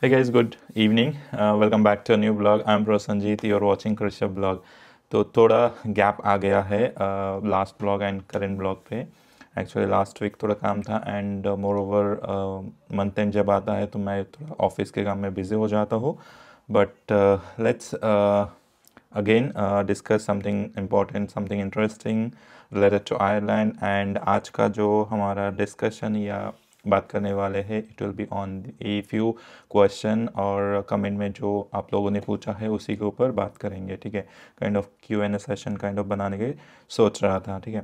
Hey guys, good evening. Welcome back to a new blog. I'm Prosanjit. You're watching Krishav blog. तो थोड़ा gap आ गया है last blog and current blog पे। Actually last week थोड़ा काम था and more over month and जब आता है तो मैं थोड़ा ऑफिस के काम में बिज़ी हो जाता हूँ। But let's again discuss something important, something interesting related to Ireland. And आज का जो हमारा डिस्कशन या बात करने वाले हैं it will be on a few question और कमेंट में जो आप लोगों ने पूछा है उसी के ऊपर बात करेंगे। ठीक है, kind of Q&A session kind of बनाने के सोच रहा था। ठीक है,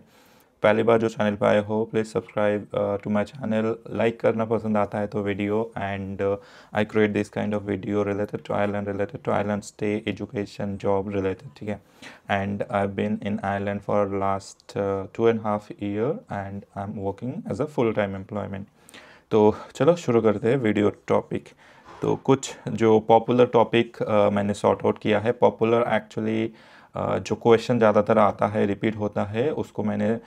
पहली बार जो चैनल पे आए हो please subscribe to my channel. Like करना पसंद आता है तो video and I create this kind of video related to Ireland stay, education, job related. ठीक है, and I been in Ireland for last 2.5 year and I am working as a full time employment. तो चलो शुरू करते हैं video topic. तो कुछ जो पॉपुलर टॉपिक मैंने सॉर्ट आउट किया है। पॉपुलर एक्चुअली जो क्वेश्चन ज़्यादातर आता है, रिपीट होता है, उसको मैंने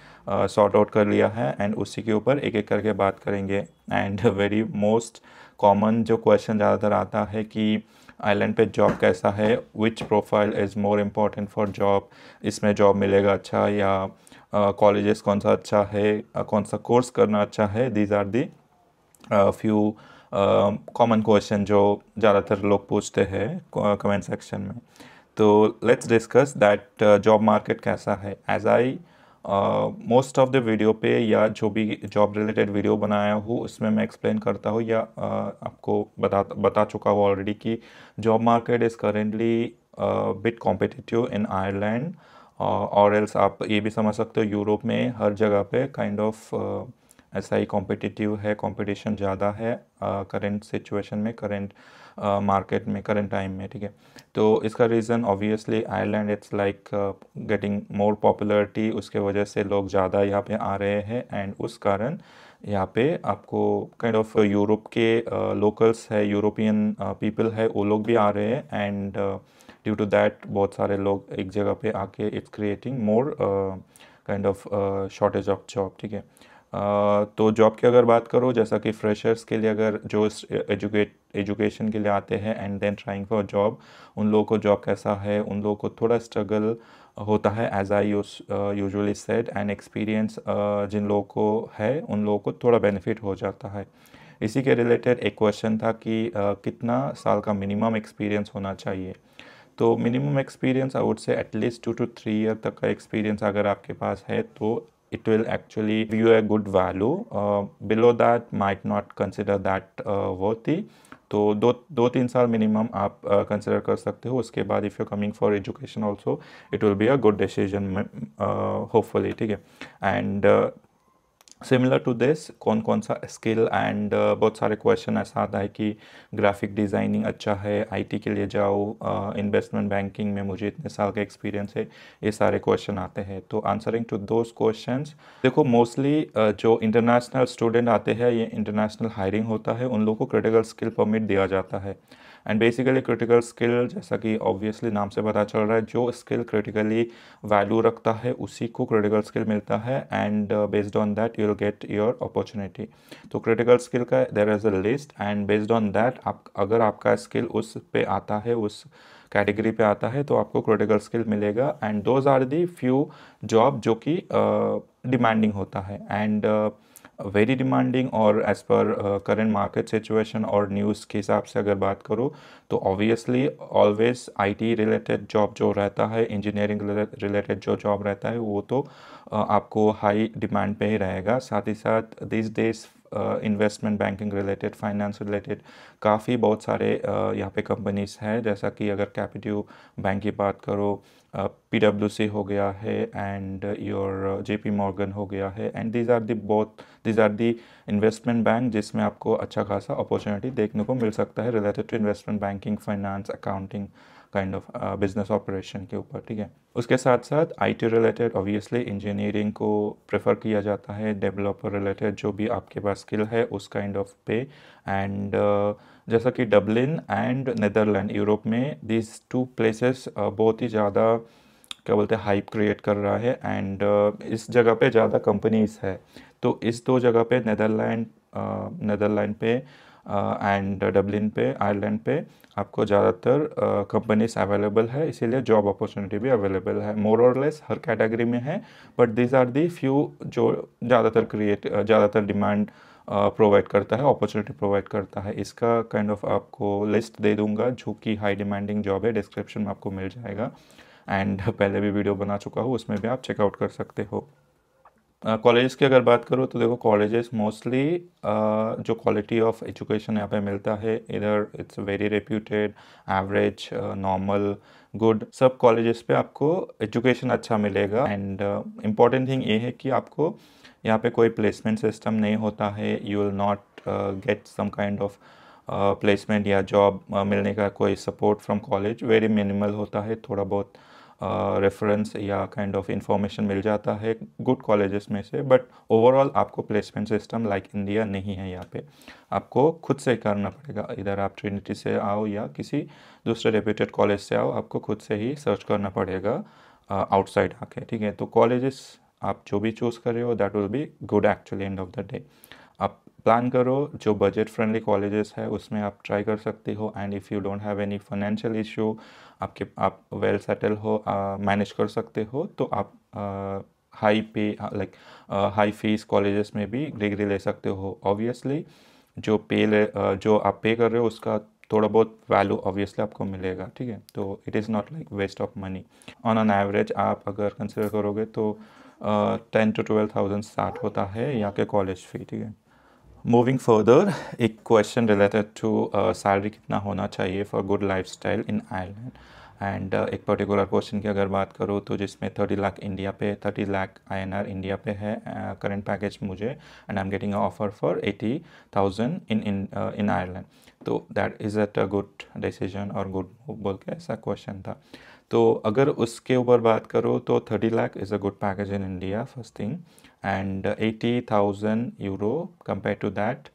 सॉर्ट आउट कर लिया है एंड उसी के ऊपर एक एक करके बात करेंगे। एंड वेरी मोस्ट कॉमन जो क्वेश्चन ज़्यादातर आता है कि आइलैंड पे जॉब कैसा है, which profile is more important for job, इसमें जॉब मिलेगा अच्छा या कॉलेजेस कौन सा अच्छा है, कौन सा कोर्स करना अच्छा है। These are the few common question जो ज़्यादातर लोग पूछते हैं कमेंट सेक्शन में। तो let's discuss that job market कैसा है। As I most of the video पे या जो भी जॉब रिलेटेड वीडियो बनाया हूँ उसमें मैं एक्सप्लेन करता हूँ या आपको बता चुका हूँ ऑलरेडी कि job market is currently bit competitive in Ireland. और एल्स आप ये भी समझ सकते हो यूरोप में हर जगह पे काइंड ऑफ ऐसा ही कॉम्पिटिटिव है, कंपटीशन ज़्यादा है करेंट सिचुएशन में, करेंट मार्केट में, करेंट टाइम में। ठीक है, तो इसका reason obviously Ireland it's like getting more popularity, उसके वजह से लोग ज़्यादा यहाँ पे आ रहे हैं एंड उस कारण यहाँ पे आपको काइंड ऑफ यूरोप के लोकल्स है, यूरोपियन पीपल है, वो लोग भी आ रहे हैं एंड ड्यू टू दैट बहुत सारे लोग एक जगह पे आके it's creating more kind of shortage of job. ठीक है, तो जॉब की अगर बात करो, जैसा कि फ्रेशर्स के लिए अगर जो एजुकेशन के लिए आते हैं and then trying for job, उन लोगों को जॉब कैसा है, उन लोगों को थोड़ा स्ट्रगल होता है as I usually said. And experience जिन लोगों को है उन लोगों को थोड़ा बेनिफिट हो जाता है। इसी के रिलेटेड एक क्वेश्चन था कि कितना साल का मिनिमम एक्सपीरियंस होना चाहिए। तो मिनिमम एक्सपीरियंस आई वुड से एटलीस्ट 2 to 3 year तक का एक्सपीरियंस अगर आपके पास है तो it will actually give you a good value. Below that might not consider that worthy. तो दो तीन साल मिनिमम आप कंसिडर कर सकते हो। उसके बाद if you coming for education also it will be a good decision hopefully. ठीक है, एंड सिमिलर टू दिस कौन कौन सा स्किल एंड बहुत सारे क्वेश्चन ऐसा आता है कि ग्राफिक डिज़ाइनिंग अच्छा है, आईटी के लिए जाओ, इन्वेस्टमेंट बैंकिंग में मुझे इतने साल का एक्सपीरियंस है, ये सारे क्वेश्चन आते हैं। तो आंसरिंग टू दोज क्वेश्चंस, देखो मोस्टली जो इंटरनेशनल स्टूडेंट आते हैं, ये इंटरनेशनल हायरिंग होता है, उन लोगों को क्रिटिकल स्किल परमिट दिया जाता है। एंड बेसिकली क्रिटिकल स्किल जैसा कि ऑब्वियसली नाम से पता चल रहा है, जो स्किल क्रिटिकली वैल्यू रखता है उसी को क्रिटिकल स्किल मिलता है and based on that you will get your opportunity. तो क्रिटिकल स्किल का there is a list and based on that आप अगर आपका स्किल उस पे आता है, उस कैटेगरी पे आता है, तो आपको क्रिटिकल स्किल मिलेगा। And those are the few job जो कि डिमांडिंग होता है एंड वेरी डिमांडिंग। और as per current market situation और न्यूज़ के हिसाब से अगर बात करूँ तो obviously always IT related job जो रहता है, इंजीनियरिंग रिलेटेड जो जॉब रहता है वो तो आपको हाई डिमांड पे ही रहेगा। साथ ही साथ this days investment banking related, finance related काफ़ी बहुत सारे यहाँ पे कंपनीज हैं, जैसा कि अगर कैपिटिव बैंक की बात करो, PwC हो गया है एंड योर JP मॉर्गन हो गया है and these are the investment bank जिसमें आपको अच्छा खासा अपॉर्चुनिटी देखने को मिल सकता है related to investment banking, finance, accounting kind of business operation के ऊपर। ठीक है, उसके साथ साथ आईटी रिलेटेड ऑब्वियसली इंजीनियरिंग को प्रेफर किया जाता है, डेवलपर रिलेटेड जो भी आपके पास स्किल है उस काइंड ऑफ पे। एंड जैसा कि डबलिन एंड नेदरलैंड यूरोप में दिस टू प्लेसेस बहुत ही ज़्यादा क्या बोलते हैं हाइप क्रिएट कर रहा है एंड इस जगह पे ज़्यादा कंपनीज है। तो इस दो जगह पे नेदरलैंड पे एंड डब्लिन पे, आयरलैंड पे आपको ज़्यादातर कंपनीज अवेलेबल है, इसीलिए जॉब अपॉर्चुनिटी भी अवेलेबल है। मोर और लेस हर कैटेगरी में है, but these are the few जो ज़्यादातर डिमांड प्रोवाइड करता है, अपॉर्चुनिटी प्रोवाइड करता है। इसका काइंड ऑफ आपको लिस्ट दे दूंगा जो कि हाई डिमांडिंग जॉब है, डिस्क्रिप्शन में आपको मिल जाएगा। एंड पहले भी वीडियो बना चुका हूँ, उसमें भी आप चेकआउट कर सकते हो। कॉलेजेस की अगर बात करूँ तो देखो, कॉलेजेस मोस्टली जो क्वालिटी ऑफ एजुकेशन यहाँ पे मिलता है, इधर it's very reputed, average, normal, good, सब कॉलेजेस पे आपको एजुकेशन अच्छा मिलेगा। एंड इम्पॉर्टेंट थिंग ये है कि आपको यहाँ पे कोई प्लेसमेंट सिस्टम नहीं होता है। You will not get some kind of placement या जॉब मिलने का कोई support from college, very minimal होता है। थोड़ा बहुत रेफरेंस या काइंड ऑफ इंफॉर्मेशन मिल जाता है गुड कॉलेजेस में से, बट ओवरऑल आपको प्लेसमेंट सिस्टम लाइक इंडिया नहीं है। यहाँ पे आपको खुद से करना पड़ेगा, इधर आप ट्रिनिटी से आओ या किसी दूसरे रेप्यूटेड कॉलेज से आओ, आपको खुद से ही सर्च करना पड़ेगा आउटसाइड आके, ठीक है। तो कॉलेजेस आप जो भी चूज़ कर रहे हो that will be good actually end of the day. आप प्लान करो जो बजट फ्रेंडली कॉलेजेस है उसमें आप ट्राई कर सकते हो। And if you don't have any financial issue, आप वेल सेटल हो, मैनेज कर सकते हो, तो आप हाई पे लाइक हाई फीस कॉलेजेस में भी डिग्री ले सकते हो। ऑब्वियसली जो आप पे कर रहे हो उसका थोड़ा बहुत वैल्यू ऑब्वियसली आपको मिलेगा, ठीक है। तो it is not like waste of money. On an average आप अगर कंसिडर करोगे तो 10 to 12,000 स्टार्ट होता है यहाँ के कॉलेज फी, ठीक है। मूविंग फर्दर, एक क्वेश्चन रिलेटेड टू सैलरी कितना होना चाहिए for good lifestyle in Ireland. And एक पर्टिकुलर क्वेश्चन की अगर बात करूँ तो जिसमें 30 लाख इंडिया पे, 30 लाख INR इंडिया पे है करंट पैकेज मुझे, and I am getting a offer for 80,000 in Ireland. तो that is at a good decision और गुड बोल के ऐसा क्वेश्चन था। तो अगर उसके ऊपर बात करो तो 30 lakh is a good package in India, first thing. And 80,000 euro compare to that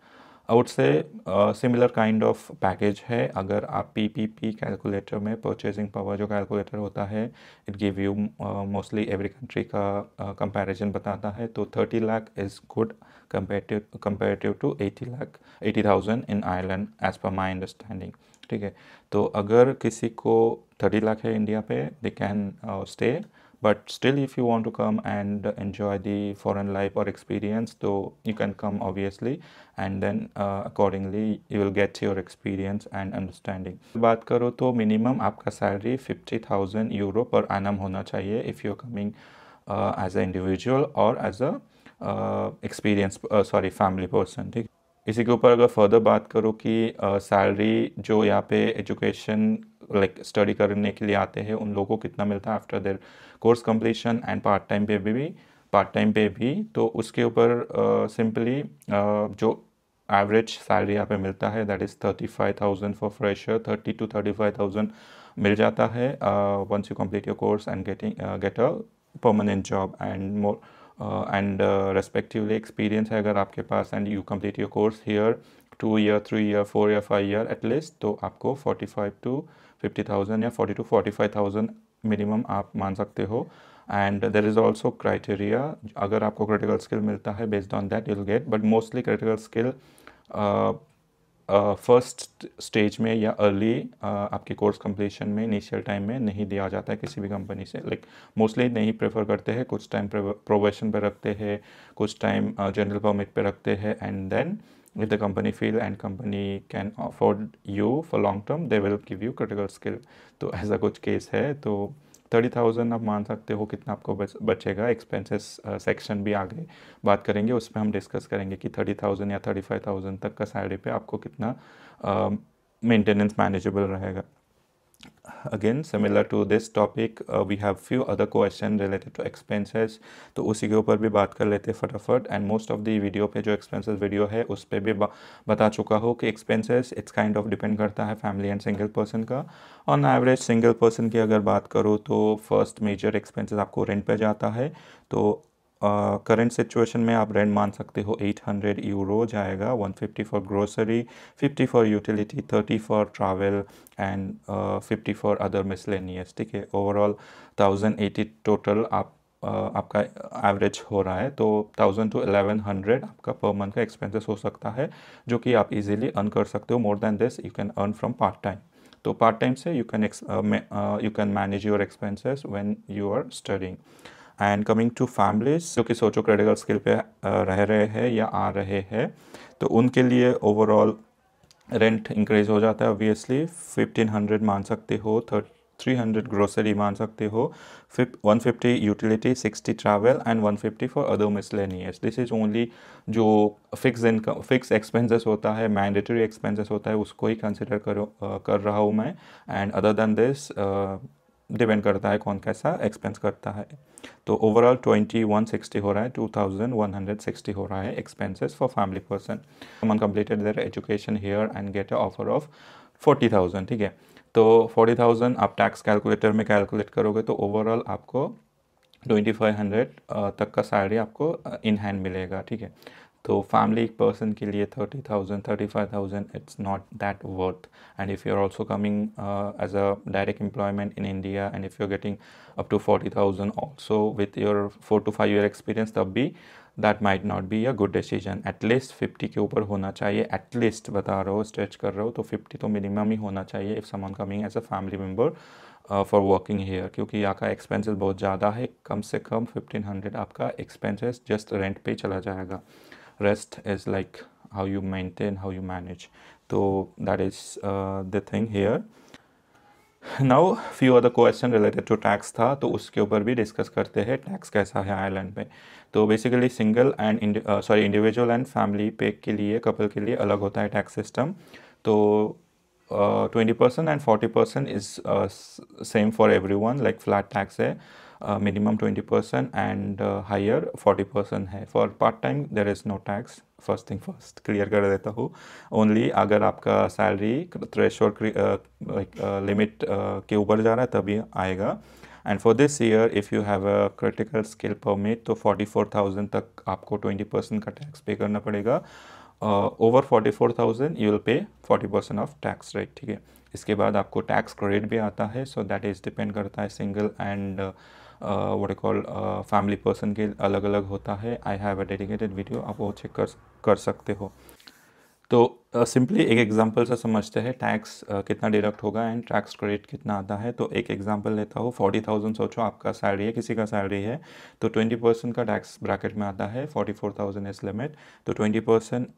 I would say similar kind of package है। अगर आप PPP कैलकुलेटर में, परचेजिंग पावर जो कैलकुलेटर होता है, it give you mostly every country का comparison बताता है। तो 30 lakh is good comparative to 80,000 in Ireland as per my understanding, ठीक है। तो अगर किसी को 30 लाख है इंडिया पे, they can stay, but still if you want to come and enjoy the foreign life or experience, so you can come obviously, and then accordingly you will get your experience and understanding। बात करो तो minimum आपका salary 50,000 euro पर एनम होना चाहिए if you are coming as a individual और as a experience family person, ठीक। इसी के ऊपर अगर फर्दर बात करूँ कि सैलरी जो यहाँ पे एजुकेशन लाइक स्टडी करने के लिए आते हैं उन लोगों को कितना मिलता है after their course completion and part time पे भी, तो उसके ऊपर सिंपली जो एवरेज सैलरी यहाँ पे मिलता है that is 35,000 for fresher, 30 to 35,000 मिल जाता है once you complete your course and get a permanent job. And more and respectively experience है अगर आपके पास and you complete your course here 2 year, 3 year, 4 year, 5 year at least, तो आपको 45 to 50,000 या 40 to 45,000 मिनिमम आप मान सकते हो। And there is also criteria, अगर आपको क्रिटिकल स्किल मिलता है based on that you will gate, but mostly critical skill first stage में या अर्ली आपके कोर्स कंप्लीशन में इनिशियल टाइम में नहीं दिया जाता है किसी भी कंपनी से, लाइक मोस्टली नहीं प्रेफर करते हैं। कुछ टाइम प्रोबेशन पे रखते हैं, कुछ टाइम जनरल परमिट पे रखते हैं, and then if the company feel and company can afford you for long term they will give you critical skill। तो ऐसा कुछ केस है। तो 30,000 आप मान सकते हो कितना आपको बचेगा। एक्सपेंसेस सेक्शन भी आगे बात करेंगे, उसमें हम डिस्कस करेंगे कि 30,000 या 35,000 तक का सैलरी पे आपको कितना मेंटेनेंस मैनेजेबल रहेगा। Again similar to this topic we have few other question related to expenses, तो उसी के ऊपर भी बात कर लेते हैं फटाफट। And most of the video पे जो एक्सपेंसेस वीडियो है उस पर भी बता चुका हो कि expenses it's kind of depend करता है फैमिली एंड सिंगल पर्सन का। ऑन एवरेज सिंगल पर्सन की अगर बात करूँ तो फर्स्ट मेजर एक्सपेंसेस आपको रेंट पे जाता है। तो करंट सिचुएशन में आप रेंट मान सकते हो 800 यूरो जाएगा, 150 for grocery, 50 for utility, 30 for travel and 50 for other miscellaneous, ठीक है। ओवरऑल 1080 टोटल आप आपका एवरेज हो रहा है, तो 1000 to 1100 आपका पर मंथ का एक्सपेंसेस हो सकता है, जो कि आप इजीली अर्न कर सकते हो. More than this you can earn from part time. तो पार्ट टाइम से you can manage your expenses when you are studying. And coming to families जो कि सोचो क्रिटिकल स्किल पे रह रहे हैं या आ रहे हैं, तो उनके लिए ओवरऑल रेंट इंक्रीज हो जाता है ऑब्वियसली. 1500 मान सकते हो, 300 ग्रोसरी मान सकते हो, 150 utility, 60 travel and 150 for other miscellaneous. This is only जो फिक्स इनकम, फिक्स एक्सपेंसेस होता है, मैंडेटरी एक्सपेंसेस होता है, उसको ही कंसिडर कर रहा हूँ मैं. And other than this depend करता है कौन कैसा एक्सपेंस करता है. तो ओवरऑल 2160 हो रहा है, 2160 हो रहा है expenses for family person. Someone completed there education here and get a offer of 40,000. ठीक है, तो 40,000 आप टैक्स कैलकुलेटर में कैलकुलेट करोगे तो ओवरऑल आपको 2500 तक का सैलरी आपको इन हैंड मिलेगा. ठीक है, तो फैमिली पर्सन के लिए 30,000 35,000 it's not that worth. And if you are also coming as a direct employment in India and if you are getting up to 40,000 also with your 4 to 5 year experience, तब भी that might not be a good decision. At least 50 के ऊपर होना चाहिए, at least बता रहा हो, stretch कर रहा हो तो 50 तो मिनिमम ही होना चाहिए if someone coming as a family member for working here. क्योंकि यहाँ का एक्सपेंसेस बहुत ज़्यादा है, कम से कम 1500 आपका एक्सपेंसेस जस्ट रेंट पे चला जाएगा. Rest is like how you maintain, how you manage. So that is the thing here. Now few other question related to tax था, तो उसके ऊपर भी डिस्कस करते हैं टैक्स कैसा है आयरलैंड में. तो basically single and individual and family पे के लिए, कपल के लिए अलग होता है टैक्स सिस्टम. तो 20% and 40% is same for every one, like flat tax है. मिनिमम 20% एंड हायर 40% है. For part time there is no tax. First thing first clear कर देता हूँ. ओनली अगर आपका सैलरी थ्रेशोल्ड लिमिट के ऊपर जा रहा है तभी आएगा. And for this year if you have a critical skill permit तो 44,000 तक आपको 20% का टैक्स पे करना पड़ेगा. Over 44,000 you will pay 40% of tax rate. ठीक है, इसके बाद आपको टैक्स क्रेडिट भी आता है. सो दैट इज़ डिपेंड करता है single and what I call family person के अलग अलग होता है. I have a dedicated video, आप वो चेक कर सकते हो. तो सिंपली एक एग्जांपल से समझते हैं टैक्स कितना डिडक्ट होगा एंड टैक्स क्रेडिट कितना आता है. तो एक एग्जांपल लेता हूँ. 40,000 सोचो आपका सैलरी है, किसी का सैलरी है, तो 20% का टैक्स ब्रैकेट में आता है. 44,000 इज लिमिट. तो 20%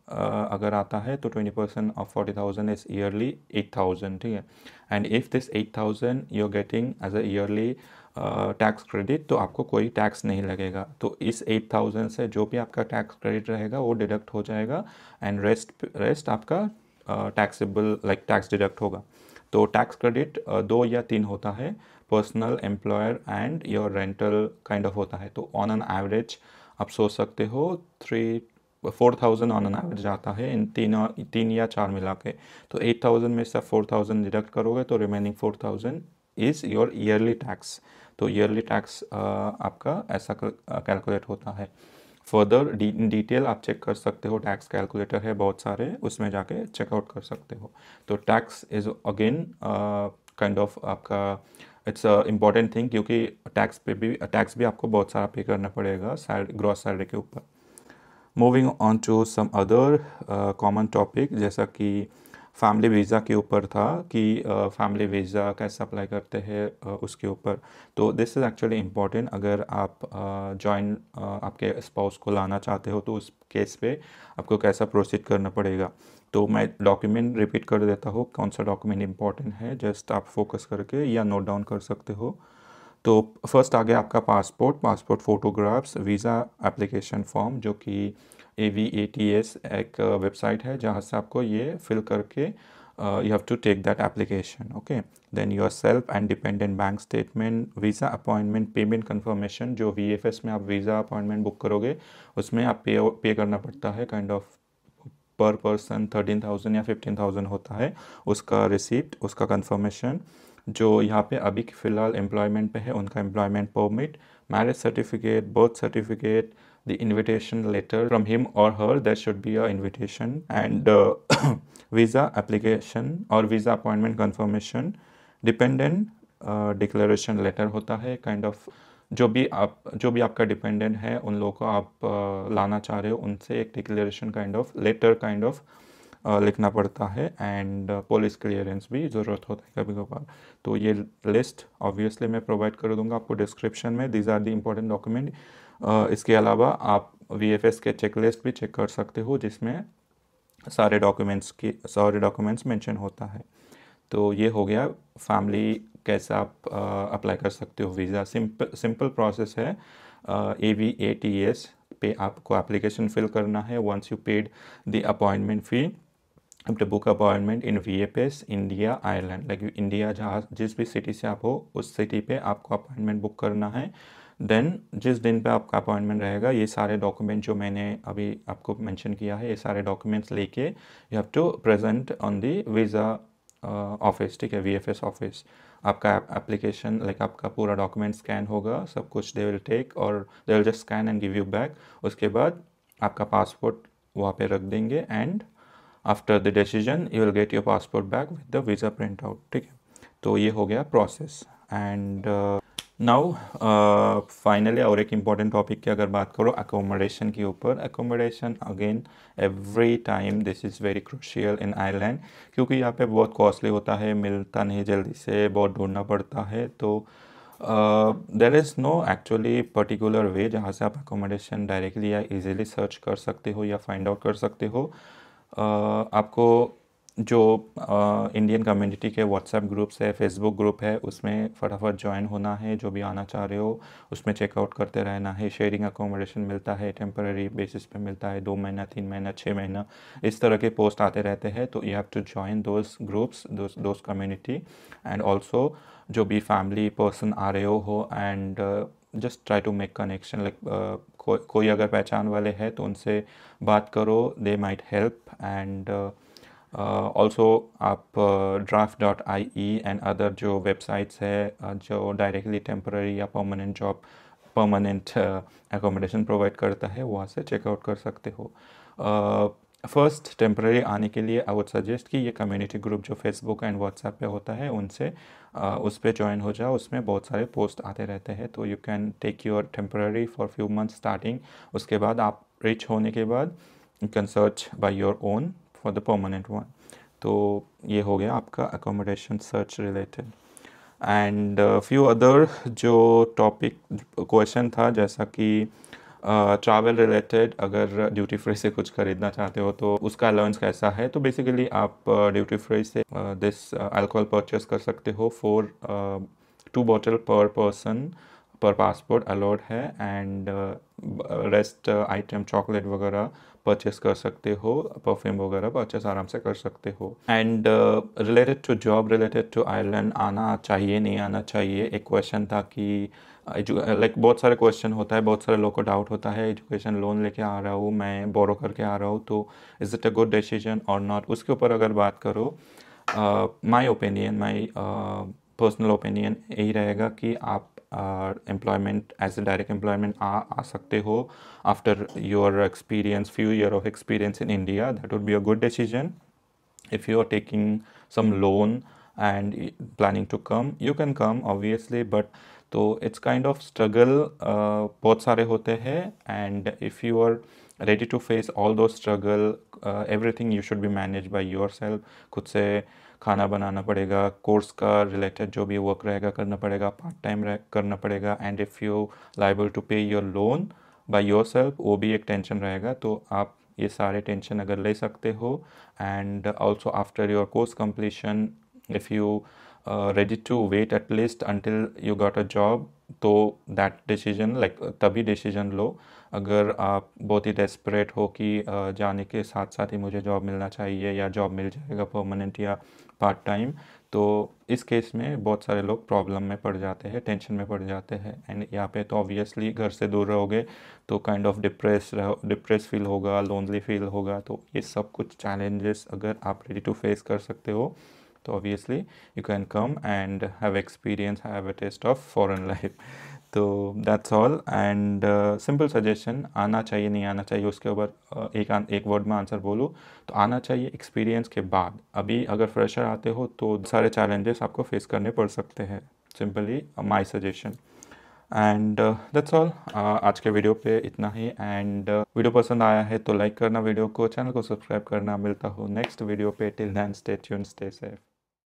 अगर आता है तो 20% ऑफ 40,000 इज ईयरली 8,000. ठीक है, and if this 8,000 you are getting as a yearly tax credit, तो आपको कोई टैक्स नहीं लगेगा. तो इस 8,000 से जो भी आपका टैक्स क्रेडिट रहेगा वो डिडक्ट हो जाएगा एंड रेस्ट आपका टैक्सेबल लाइक टैक्स डिडक्ट होगा. तो टैक्स क्रेडिट 2 या 3 होता है, personal, employer and your rental kind of होता है. तो ऑन एन एवरेज आप सोच सकते हो 4,000 ऑन एन एवरेज आता है इन तीन या चार मिला के. तो 8,000 में से 4,000 डिडक्ट करोगे तो remaining 4,000 is your yearly tax. तो ईयरली टैक्स आपका ऐसा कैलकुलेट होता है. फर्दर डिटेल आप चेक कर सकते हो, टैक्स कैलकुलेटर है बहुत सारे, उसमें जाके चेकआउट कर सकते हो. तो tax is again kind of आपका इट्स अ इम्पॉर्टेंट थिंग, क्योंकि टैक्स भी आपको बहुत सारा पे करना पड़ेगा ग्रॉस सैलरी के ऊपर. Moving on to some other common topic, जैसा कि फैमिली वीज़ा के ऊपर था कि फैमिली वीज़ा कैसे अप्लाई करते हैं उसके ऊपर. तो दिस इज़ एक्चुअली इम्पॉर्टेंट. अगर आप आपके स्पाउस को लाना चाहते हो तो उस केस पे आपको कैसा प्रोसीड करना पड़ेगा. तो मैं डॉक्यूमेंट रिपीट कर देता हूँ, कौन सा डॉक्यूमेंट इंपॉर्टेंट है, जस्ट आप फोकस करके या नोट डाउन कर सकते हो. तो फर्स्ट आ गया आपका passport photographs, visa application form, जो कि AVATS एक वेबसाइट है जहाँ से आपको ये फिल करके you have to take that application. Okay, then yourself and dependent bank statement, visa appointment payment confirmation. जो VFS में आप वीज़ा अपॉइंटमेंट बुक करोगे उसमें आप पे करना पड़ता है, काइंड ऑफ पर पर्सन 13,000 या 15,000 होता है. उसका रिसीप्ट, उसका कंफर्मेशन. जो यहाँ पे अभी फ़िलहाल एम्प्लॉयमेंट पे है उनका employment permit, marriage certificate, birth certificate, the invitation letter from him or her, there should be a invitation, and visa application or visa appointment confirmation, dependent declaration letter होता है, kind of जो भी आपका dependent है, उन लोगों को आप लाना चाह रहे हो, उनसे एक declaration kind of letter kind of लिखना पड़ता है, एंड पुलिस क्लियरेंस भी ज़रूरत होता है कभी कभार। तो ये लिस्ट ऑब्वियसली मैं प्रोवाइड कर दूंगा आपको डिस्क्रिप्शन में। These are the important document. इसके अलावा आप VFS के चेकलिस्ट भी चेक कर सकते हो, जिसमें सारे डॉक्यूमेंट्स मेंशन होता है। तो ये हो गया फैमिली कैसे आप अप्लाई कर सकते हो वीज़ा। सिंपल प्रोसेस है। AVATS पे आपको एप्लीकेशन फिल करना है। Once you paid the appointment fee, अब to book appointment in VFS India Ireland, like India जहाँ जिस भी सिटी से आप हो उस सिटी पे आपको अपॉइंटमेंट बुक करना है। देन जिस दिन पे आपका अपॉइंटमेंट रहेगा, ये सारे डॉक्यूमेंट जो मैंने अभी आपको मेंशन किया है, ये सारे डॉक्यूमेंट्स लेके you have to present on the visa office, ठीक है, VFS ऑफिस। आपका एप्लीकेशन लाइक आपका पूरा डॉक्यूमेंट स्कैन होगा, सब कुछ दे विल टेक और they will just scan and give you back. उसके बाद आपका पासपोर्ट वहाँ पे रख देंगे, and after the decision you will get your passport back with the visa print out, ठीक है। तो ये हो गया प्रोसेस। एंड नाउ फाइनली और एक इम्पॉर्टेंट टॉपिक की अगर बात करो अकोमोडेशन के ऊपर। Accommodation again every time this is very crucial in Ireland, क्योंकि यहाँ पे बहुत कॉस्टली होता है, मिलता नहीं जल्दी से, बहुत ढूंढना पड़ता है। तो there is no actually particular way जहाँ से आप अकोमोडेशन डायरेक्टली या इजीली सर्च कर सकते हो या फाइंड आउट कर सकते हो। आपको जो इंडियन कम्युनिटी के व्हाट्सएप ग्रुप्स है, फेसबुक ग्रुप है, उसमें फटाफट ज्वाइन होना है। जो भी आना चाह रहे हो उसमें चेकआउट करते रहना है। शेयरिंग अकोमोडेशन मिलता है, टेम्पररी बेसिस पे मिलता है, 2 महीना, 3 महीना, 6 महीना, इस तरह के पोस्ट आते रहते हैं। तो you have to join those groups, those community. And also जो भी फैमिली पर्सन आ रहे हो and just try to make connection, like कोई अगर पहचान वाले हैं तो उनसे बात करो, they might help. And also आप draft.ie एंड अदर जो वेबसाइट्स है जो डायरेक्टली टेम्पररी या परमानेंट एकोमोडेशन प्रोवाइड करता है, वहाँ से चेकआउट कर सकते हो। फर्स्ट टेम्पररी आने के लिए आई वुड सजेस्ट कि ये कम्युनिटी ग्रुप जो फेसबुक एंड व्हाट्सएप पे होता है, उनसे उस पर ज्वाइन हो जाओ। उसमें बहुत सारे पोस्ट आते रहते हैं, तो you can take your temporary for few months starting. उसके बाद आप रिच होने के बाद you can search by your own for the permanent one. तो ये हो गया आपका accommodation search related. And few other जो टॉपिक क्वेश्चन था, जैसा कि ट्रैवल रिलेटेड, अगर ड्यूटी फ्री से कुछ खरीदना चाहते हो तो उसका अलाउंस कैसा है। तो बेसिकली आप ड्यूटी फ्री से दिस अल्कोहल परचेस कर सकते हो फॉर 2 बॉटल पर पर्सन पर पासपोर्ट अलाउड है। एंड रेस्ट आइटम चॉकलेट वगैरह परचेस कर सकते हो, परफ्यूम वगैरह परचेस आराम से कर सकते हो। And related to job, related to Ireland आना चाहिए नहीं आना चाहिए, एक क्वेश्चन था कि लाइक बहुत सारे क्वेश्चन होता है, बहुत सारे लोगों को डाउट होता है, एजुकेशन लोन लेके आ रहा हूँ मैं, बोरो करके आ रहा हूँ, तो is it a good decision और नॉट। उसके ऊपर अगर बात करो, माई पर्सनल ओपिनियन यही रहेगा कि आप employment as a direct employment आ सकते हो after your experience, few year of experience in India. That would be a good decision. If you are taking some loan and planning to come, you can come obviously, but तो it's kind of struggle बहुत सारे होते हैं। and if you are ready to face all those struggle, everything you should be managed by yourself। खुद से खाना बनाना पड़ेगा, course का रिलेटेड जो भी वर्क रहेगा करना पड़ेगा, पार्ट टाइम करना पड़ेगा। And if you liable to pay your loan by yourself, वो भी एक टेंशन रहेगा। तो आप ये सारे टेंशन अगर ले सकते हो, and also after your course completion if you ready to wait at least until you got a job, तो दैट डिसीजन लाइक तभी डिसीजन लो। अगर आप बहुत ही डेस्परेट हो कि जाने के साथ साथ ही मुझे जॉब मिलना चाहिए या जॉब मिल जाएगा परमानेंट या पार्ट टाइम, तो इस केस में बहुत सारे लोग प्रॉब्लम में पड़ जाते हैं, टेंशन में पड़ जाते हैं। एंड यहाँ पे तो ऑब्वियसली घर से दूर रहोगे तो काइंड ऑफ डिप्रेस फील होगा, लोनली फील होगा। तो ये सब कुछ चैलेंजेस अगर आप रेडी टू फेस कर सकते हो, तो obviously you can come and have experience, have a taste of foreign life. तो that's all. And simple suggestion, आना चाहिए नहीं आना चाहिए उसके ऊपर एक वर्ड में आंसर बोलूँ तो आना चाहिए एक्सपीरियंस के बाद। अभी अगर फ्रेशर आते हो तो सारे चैलेंजेस आपको फेस करने पड़ सकते हैं, simply my suggestion. And that's all. आज के वीडियो पे इतना ही। एंड वीडियो पसंद आया है तो लाइक करना वीडियो को, चैनल को सब्सक्राइब करना। मिलता हूँ नेक्स्ट वीडियो पे। Till then stay tuned, stay safe.